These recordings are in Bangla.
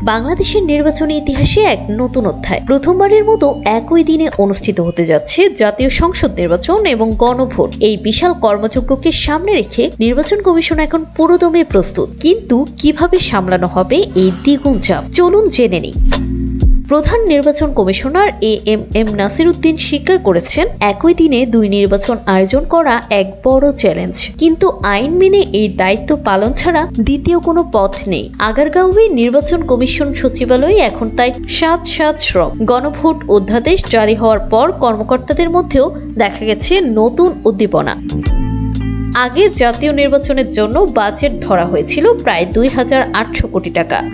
বাংলাদেশের নির্বাচনী ইতিহাসে এক নতুন অধ্যায়। প্রথমবারের মতো একই দিনে অনুষ্ঠিত হতে যাচ্ছে জাতীয় সংসদ নির্বাচন এবং গণভোট। এই বিশাল কর্মযজ্ঞকে সামনে রেখে নির্বাচন কমিশন এখন পুরোদমে প্রস্তুত। কিন্তু কিভাবে সামলানো হবে এই দ্বিগুণ চাপ, চলুন জেনে নিই। প্রধান নির্বাচন কমিশনার এএমএম নাসির উদ্দিন স্বীকার করেছেন, একই দিনে দুই নির্বাচন আয়োজন করা এক বড় চ্যালেঞ্জ। কিন্তু আইন মেনে এই দায়িত্ব পালন ছাড়া দ্বিতীয় কোনো পথ নেই। আগারগাঁওয়ে নির্বাচন কমিশন সচিবালয়ে এখন তাই সাত শ্রম। গণভোট অধ্যাদেশ জারি হওয়ার পর কর্মকর্তাদের মধ্যেও দেখা গেছে নতুন উদ্দীপনা। আগে জাতীয় নির্বাচনের জন্য বাজেট ধরা হয়েছিল প্রায় ২,৮০০ কোটি টাকা।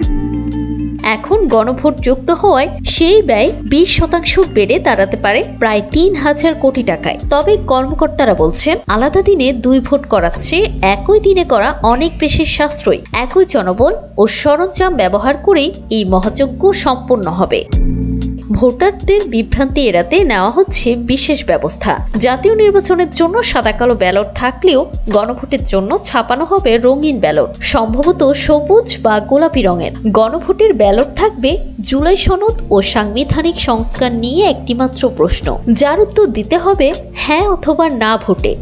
এখন গণভোট যুক্ত হওয়ায় সেই ব্যয় ২০% বেড়ে দাঁড়াতে পারে প্রায় ৩,০০০ কোটি টাকায়। তবে কর্মকর্তারা বলছেন, আলাদা দিনে দুই ভোট করার চেয়ে একই দিনে করা অনেক বেশি সাশ্রয়ী। একই জনবল ও সরঞ্জাম ব্যবহার করেই এই মহাযজ্ঞ সম্পন্ন হবে। ভোটারদের বিভ্রান্তি এড়াতে নেওয়া হচ্ছে বিশেষ ব্যবস্থা। জাতীয় নির্বাচনের জন্য সাদা কালো ব্যালট থাকলেও গণভোটের জন্য ছাপানো হবে রঙিন ব্যালট, সম্ভবত সবুজ বা গোলাপি রঙের। গণভোটের ব্যালট থাকবে জুলাই সনদ ও সাংবিধানিক সংস্কার নিয়ে একটিমাত্র প্রশ্ন, যার উত্তর দিতে হবে হ্যাঁ অথবা না ভোটে।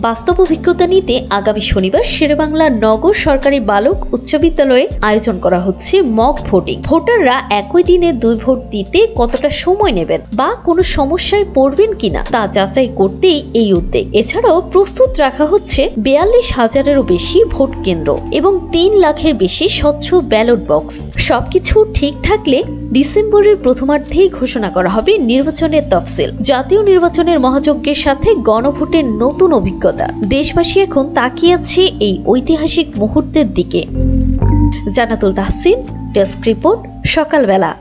বাস্তব অভিজ্ঞতা নিতে আগামী শনিবার শেরেবাংলা নগর সরকারি বালক উচ্চ বিদ্যালয়ে আয়োজন করা হচ্ছে মক ভোটিং। ভোটাররা একই দিনে দুই ভোট দিতে কতটা সময় নেবেন বা কোনো সমস্যায় পড়বেন কিনা তা যাচাই করতেই এই উদ্যোগ। এছাড়াও প্রস্তুত রাখা হচ্ছে ৪২,০০০-এরও বেশি ভোট কেন্দ্র এবং ৩ লাখের বেশি স্বচ্ছ ব্যালট বক্স। সবকিছু ঠিক থাকলে ডিসেম্বরের প্রথমার্ধেই ঘোষণা করা হবে নির্বাচনের তফসিল। জাতীয় নির্বাচনের মহাযজ্ঞের সাথে গণভোটের নতুন অভিজ্ঞতা। দেশবাসী এখন তাকিয়ে আছে এই ঐতিহাসিক মুহূর্তের দিকে। জান্নাতুল তাহসিন, ডেস্ক রিপোর্ট, সকালবেলা।